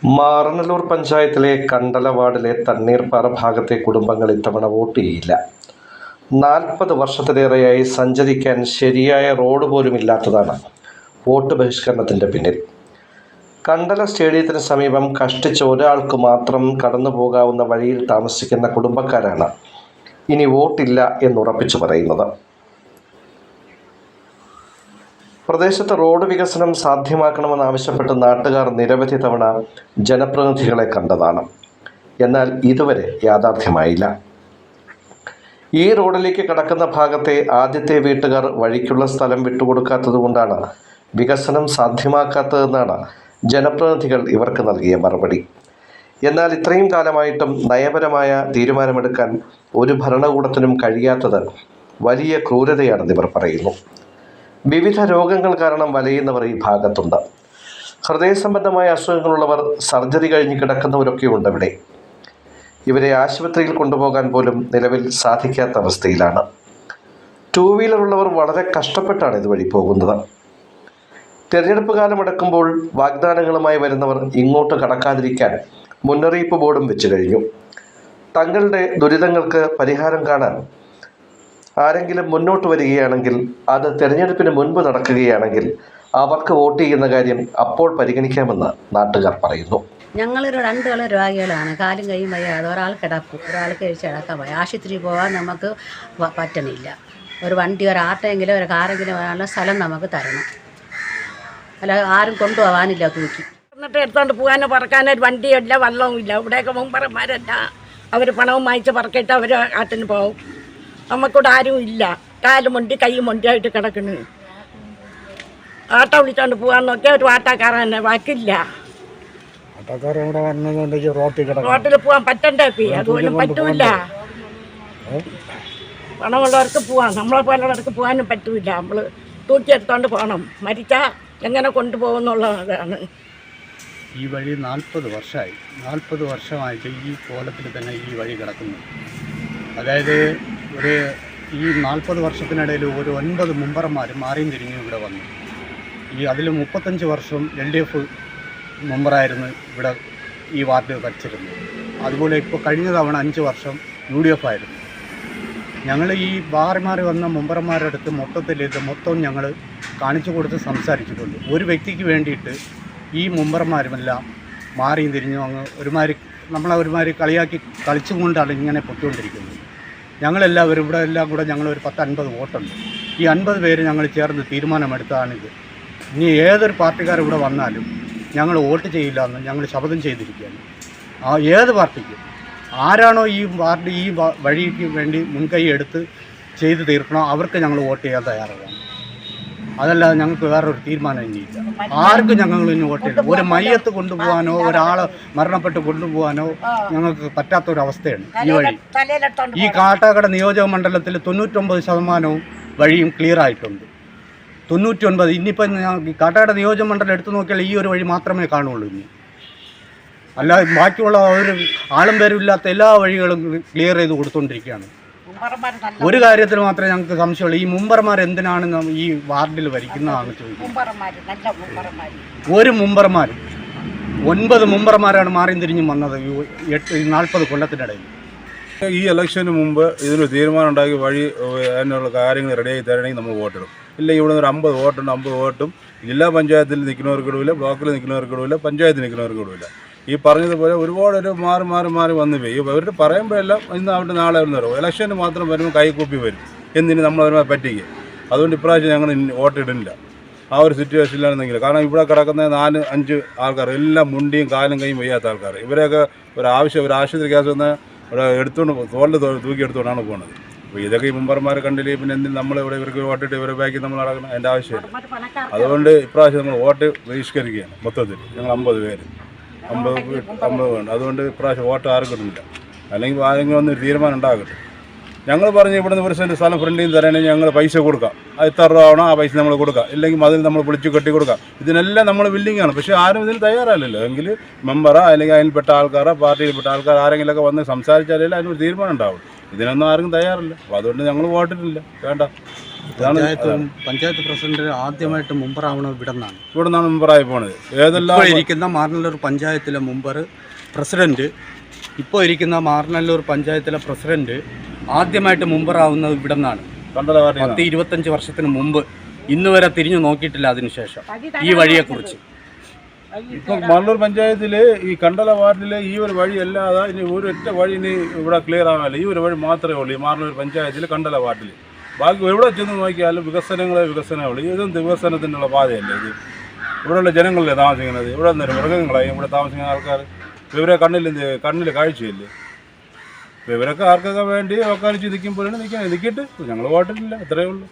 മാറനല്ലൂർ പഞ്ചായത്തിലെ കണ്ടല വാർഡിലെ തണ്ണീർപ്പാറ ഭാഗത്തെ കുടുംബങ്ങൾ ഇത്തവണ വോട്ട് ചെയ്യില്ല. 40 വർഷത്തിലേറെയായി സഞ്ചരിക്കാൻ ശരിയായ റോഡ് പോലും ഇല്ലാത്തതാണ് വോട്ട് ബഹിഷ്കരണത്തിൻ്റെ പിന്നിൽ. കണ്ടല സ്റ്റേഡിയത്തിന് സമീപം കഷ്ടിച്ച് ഒരാൾക്ക് മാത്രം കടന്നു പോകാവുന്ന വഴിയിൽ താമസിക്കുന്ന കുടുംബക്കാരാണ് ഇനി വോട്ടില്ല എന്നുറപ്പിച്ചു പറയുന്നത്. പ്രദേശത്ത് റോഡ് വികസനം സാധ്യമാക്കണമെന്നാവശ്യപ്പെട്ട് നാട്ടുകാർ നിരവധി തവണ ജനപ്രതിനിധികളെ കണ്ടതാണ്. എന്നാൽ ഇതുവരെ യാഥാർത്ഥ്യമായില്ല. ഈ റോഡിലേക്ക് കടക്കുന്ന ഭാഗത്തെ ആദ്യത്തെ വീട്ടുകാർ വഴിക്കുള്ള സ്ഥലം വിട്ടുകൊടുക്കാത്തതുകൊണ്ടാണ് വികസനം സാധ്യമാക്കാത്തതെന്നാണ് ജനപ്രതിനിധികൾ ഇവർക്ക് നൽകിയ മറുപടി. എന്നാൽ ഇത്രയും കാലമായിട്ടും നയപരമായ തീരുമാനമെടുക്കാൻ ഒരു ഭരണകൂടത്തിനും കഴിയാത്തത് വലിയ ക്രൂരതയാണെന്ന് ഇവർ പറയുന്നു. വിവിധ രോഗങ്ങൾ കാരണം വലയുന്നവർ ഈ ഭാഗത്തുണ്ട്. ഹൃദയ സംബന്ധമായ അസുഖങ്ങളുള്ളവർ, സർജറി കഴിഞ്ഞ് കിടക്കുന്നവരൊക്കെ ഉണ്ട് ഇവിടെ. ഇവരെ ആശുപത്രിയിൽ കൊണ്ടുപോകാൻ പോലും നിലവിൽ സാധിക്കാത്ത അവസ്ഥയിലാണ്. 2 വീലറുള്ളവർ വളരെ കഷ്ടപ്പെട്ടാണ് ഇതുവഴി പോകുന്നത്. തിരഞ്ഞെടുപ്പ് കാലമടക്കുമ്പോൾ വാഗ്ദാനങ്ങളുമായി വരുന്നവർ ഇങ്ങോട്ട് കടക്കാതിരിക്കാൻ മുന്നറിയിപ്പ് ബോർഡും വെച്ച് കഴിഞ്ഞു. തങ്ങളുടെ ദുരിതങ്ങൾക്ക് പരിഹാരം കാണാൻ ആരെങ്കിലും മുന്നോട്ട് വരികയാണെങ്കിൽ, അത് തെരഞ്ഞെടുപ്പിന് മുൻപ് നടക്കുകയാണെങ്കിൽ അവർക്ക് വോട്ട് ചെയ്യുന്ന കാര്യം അപ്പോൾ പരിഗണിക്കാമെന്ന് നാട്ടുകാർ പറയുന്നു. ഞങ്ങൾ 2 രോഗികളാണ്. കാലും കൈയും വയ്യാതെ. ഒരാൾ കിടക്കും, ഒരാൾക്ക് കഴിച്ച് കിടക്കാൻ പോയി. ആശുപത്രിയിൽ പോകാൻ നമുക്ക് പറ്റണില്ല. ഒരു വണ്ടി, ഒരു ആട്ടോയെങ്കിലും ഒരു കാറെങ്കിലും വരാനുള്ള സ്ഥലം നമുക്ക് തരണം. അല്ല, ആരും കൊണ്ടുപോകാനില്ല തൂക്കി. എന്നിട്ട് എടുത്തോണ്ട് പോകാനോ പറക്കാനോ ഒരു വണ്ടിയില്ല, വള്ളവും ഇല്ല. ഇവിടെയൊക്കെ മുമ്പറന്മാരല്ല, അവർ പണവും വാങ്ങിച്ച് പറക്കിയിട്ട് അവർ ആട്ടിന് പോകും. നമുക്കിവിടെ ആരും ഇല്ല. കാലും മൊണ്ടി കൈയും മൊണ്ടിയായിട്ട് കിടക്കുന്നു. ആട്ട വിളിച്ചോണ്ട് പോകാൻ നോക്കിയാൽ ഒരു ആട്ടക്കാരൻ തന്നെ ബാക്കില്ല. റോട്ടിൽ പോകാൻ പറ്റണ്ടേ? അതുപോലും പറ്റൂല. പണമുള്ളവർക്ക് പോവാം, നമ്മളെ പോലുള്ളവർക്ക് പോകാനും പറ്റൂല. നമ്മൾ തൂക്കിയെടുത്തോണ്ട് പോകണം. മരിച്ചാൽ എങ്ങനെ കൊണ്ടുപോകുന്നുള്ളതാണ്. ഈ വഴി 40 വർഷമായിട്ട് ഈ കോലത്തിൽ തന്നെ ഈ വഴി കിടക്കുന്നു. അതായത് ഈ 40 വർഷത്തിനിടയിൽ ഒരു 9 മെമ്പർമാർ മാറിയും തിരിഞ്ഞും ഇവിടെ വന്നു. അതിൽ 35 വർഷം LDF മെമ്പറായിരുന്നു ഇവിടെ ഈ വാർഡ് ഭരിച്ചിരുന്നത്. അതുപോലെ ഇപ്പോൾ കഴിഞ്ഞ തവണ 5 വർഷം UDF ആയിരുന്നു. ഞങ്ങൾ ഈ മാറി വന്ന മെമ്പർമാരുടെ അടുത്ത് മൊത്തം ഞങ്ങൾ കാണിച്ചു കൊടുത്ത് സംസാരിച്ചിട്ടുണ്ട്. ഒരു വ്യക്തിക്ക് വേണ്ടിയിട്ട് ഈ മെമ്പർമാരുമെല്ലാം മാറിയും തിരിഞ്ഞും അങ്ങ് ഒരുമാതിരി കളിച്ചുകൊണ്ടാണ് ഇങ്ങനെ പൊയ്ക്കൊണ്ടിരിക്കുന്നത്. ഞങ്ങളെല്ലാവരും ഇവിടെ എല്ലാം കൂടെ ഞങ്ങളൊരു 10-50 വോട്ടുണ്ട്. ഈ 50 പേര് ഞങ്ങൾ ചേർന്ന് തീരുമാനമെടുത്തതാണിത്. ഇനി ഏതൊരു പാർട്ടിക്കാർ ഇവിടെ വന്നാലും ഞങ്ങൾ വോട്ട് ചെയ്യില്ല എന്ന് ഞങ്ങൾ ശപഥം ചെയ്തിരിക്കുകയാണ്. ഏത് പാർട്ടിക്കും ആരാണോ ഈ വഴിക്ക് വേണ്ടി മുൻകൈ എടുത്ത് ചെയ്ത് തീർക്കണോ അവർക്ക് ഞങ്ങൾ വോട്ട് ചെയ്യാൻ തയ്യാറാണ്. അതല്ലാതെ ഞങ്ങൾക്ക് വേറൊരു തീരുമാനം ഇനിയില്ല. ആർക്കും ഞങ്ങൾ ഇനി വോട്ട് ചെയ്യില്ല. ഒരു മയ്യത്ത് കൊണ്ടുപോകാനോ ഒരാളെ മരണപ്പെട്ട് കൊണ്ടുപോകാനോ ഞങ്ങൾക്ക് പറ്റാത്തൊരവസ്ഥയാണ് ഈ വഴി. ഈ കാട്ടാക്കട നിയോജക മണ്ഡലത്തിൽ 99% വഴിയും ക്ലിയർ ആയിട്ടുണ്ട്. 99. ഇനിയിപ്പം കാട്ടാക്കട നിയോജക മണ്ഡലം എടുത്തു നോക്കിയാൽ ഈ ഒരു വഴി മാത്രമേ കാണുള്ളൂ. ഇനി അല്ലാതെ ബാക്കിയുള്ള ഒരു ആളും പേരും ഇല്ലാത്ത എല്ലാ വഴികളും ക്ലിയർ ചെയ്ത് കൊടുത്തുകൊണ്ടിരിക്കുകയാണ്. ഒരു കാര്യത്തിൽ മാത്രമേ ഞങ്ങൾക്ക് സംശയമുള്ളൂ, ഈ മുമ്പർമാർ എന്തിനാണ് ഈ വാർഡിൽ ഭരിക്കുന്നതാണ് ചോദിക്കുന്നത്. ഒരു മുമ്പർമാർ 9 മുമ്പർമാരാണ് മാറിയും തിരിഞ്ഞും വന്നത് 40 കൊല്ലത്തിനിടയിൽ. ഈ ഇലക്ഷന് മുമ്പ് ഇതിനൊരു തീരുമാനം ഉണ്ടാക്കി വഴി അതിനുള്ള കാര്യങ്ങൾ റെഡിയാക്കി തരണമെങ്കിൽ നമ്മൾ വോട്ടിടും. ഇല്ലെങ്കിൽ ഇവിടെ ഒരു 50 വോട്ടുണ്ട്. 50 വോട്ടും ജില്ലാ പഞ്ചായത്തിൽ നിൽക്കുന്നവർക്ക് ഇടവില്ല, ബ്ലോക്കിൽ നിൽക്കുന്നവർക്ക് ഇടവില്ല, പഞ്ചായത്തിൽ നിൽക്കുന്നവർക്ക് ഇടവില്ല. ഈ പറഞ്ഞതുപോലെ ഒരുപാട് മാറി വന്നു പോയി. അവരുടെ പറയുമ്പോഴെല്ലാം ഇന്ന് അവിടെ നാളെ വരുന്നവരോ ഇലക്ഷന് മാത്രം വരുമ്പോൾ കൈക്കൂപ്പി വരും. എന്തിന് നമ്മൾ അവരെ പറ്റിക്കുക. അതുകൊണ്ട് ഇപ്രാവശ്യം ഞങ്ങൾ വോട്ടിടുന്നില്ല. ആ ഒരു സിറ്റുവേഷനിലാണെന്നെങ്കിൽ, കാരണം ഇവിടെ കിടക്കുന്ന 4-5 ആൾക്കാർ എല്ലാം മുണ്ടിയും കാലും കൈയും വയ്യാത്ത ആൾക്കാർ. ഇവരെയൊക്കെ ഒരു ആശുപത്രി കേസ് വന്ന് ഇവിടെ തോളിൽ തൂക്കി എടുത്തുകൊണ്ടാണ് പോകുന്നത്. അപ്പോൾ ഇതൊക്കെ ഈ മുമ്പർമാർ കണ്ടില്ലേ, പിന്നെ എന്തിനും നമ്മളിവിടെ ഇവർക്ക് വോട്ടിട്ട് ഇവരെ ബാക്കി നമ്മൾ നടക്കണം, അതിൻ്റെ ആവശ്യമില്ല. അതുകൊണ്ട് ഇപ്രാവശ്യം നമ്മൾ വോട്ട് ബഹിഷ്കരിക്കുകയാണ്. മൊത്തത്തിൽ ഞങ്ങൾ 50 പേര് 50 വേണ്ട. അതുകൊണ്ട് ഇപ്രാവശ്യം വോട്ട് ആർക്കും കിട്ടുന്നില്ല. അല്ലെങ്കിൽ ആരെങ്കിലും ഒന്ന് തീരുമാനം ഉണ്ടാകട്ടെ. ഞങ്ങൾ പറഞ്ഞ് ഇവിടെ നിന്ന് 1 സെൻറ്റ് സ്ഥലം ഫ്രണ്ടിൽ നിന്ന് തരാണെങ്കിൽ ഞങ്ങൾ പൈസ കൊടുക്കാം. അത് എത്ര രൂപ ആവണോ ആ പൈസ നമ്മൾ കൊടുക്കാം. ഇല്ലെങ്കിൽ അതിൽ നമ്മൾ പൊളിച്ച് കെട്ടി കൊടുക്കാം. ഇതിനെല്ലാം നമ്മൾ വില്ലിങ്ങാണ്. പക്ഷേ ആരും ഇതിന് തയ്യാറല്ലല്ലോ. എങ്കിൽ മെമ്പറോ അല്ലെങ്കിൽ അതിൽപ്പെട്ട ആൾക്കാരോ പാർട്ടിയിൽപ്പെട്ട ആൾക്കാർ ആരെങ്കിലുമൊക്കെ വന്ന് സംസാരിച്ചാലേ അതിനൊരു തീരുമാനം ഉണ്ടാവും. ഇതിനൊന്നും ആർക്കും തയ്യാറല്ല. അപ്പോൾ അതുകൊണ്ട് ഞങ്ങൾ വോട്ടിട്ടില്ല. വേണ്ട. പഞ്ചായത്ത് പ്രസിഡന്റ് ആദ്യമായിട്ട് മെമ്പറാവണത് ഇവിടെ നിന്നാണ്. ഇവിടെ നിന്നാണ് മെമ്പറായി പോണത്. ഏതെല്ലാം ഇപ്പോൾ ഇരിക്കുന്ന മാറനല്ലൂർ പഞ്ചായത്തിലെ പ്രസിഡന്റ് ഇപ്പോൾ ഇരിക്കുന്ന മാറനല്ലൂർ പഞ്ചായത്തിലെ പ്രസിഡന്റ് ആദ്യമായിട്ട് മെമ്പറാവുന്നത് ഇവിടെ നിന്നാണ്. കണ്ടലവാടി 10-25 വർഷത്തിന് മുമ്പ് ഇന്ന് വരെ തിരിഞ്ഞു നോക്കിയിട്ടില്ല അതിനുശേഷം ഈ വഴിയെക്കുറിച്ച്. ഇപ്പം മാറനല്ലൂർ പഞ്ചായത്തിൽ ഈ കണ്ടല വാർഡിൽ ഈ ഒരു വഴി അല്ലാതെ ഇനി ഒരൊറ്റ വഴി ഇനി ഇവിടെ ക്ലിയർ ആകാനില്ല. ഈ ഒരു വഴി മാത്രമേ ഉള്ളൂ ഈ മാറനല്ലൂർ പഞ്ചായത്തിൽ കണ്ടല വാർഡിൽ. ബാക്കി എവിടെ ചെന്ന് നോക്കിയാലും വികസനമുള്ളൂ. ഇതും വികസനത്തിനുള്ള പാതയല്ലേ ഇത്. ഇവിടെയുള്ള ജനങ്ങളല്ലേ താമസിക്കുന്നത്. ഇവിടെ നിന്ന് മൃഗങ്ങളായി ഇവിടെ താമസിക്കുന്ന ആൾക്കാർ ഇവരെ കണ്ണിൽ കാഴ്ചയില്ലേ. ഇവരൊക്കെ ആർക്കൊക്കെ വേണ്ടി വക്കാനിച്ച് നിൽക്കുമ്പോഴാണ് നിൽക്കിയിട്ട് ഞങ്ങൾ വോട്ടിട്ടില്ല, അത്രയേ ഉള്ളൂ.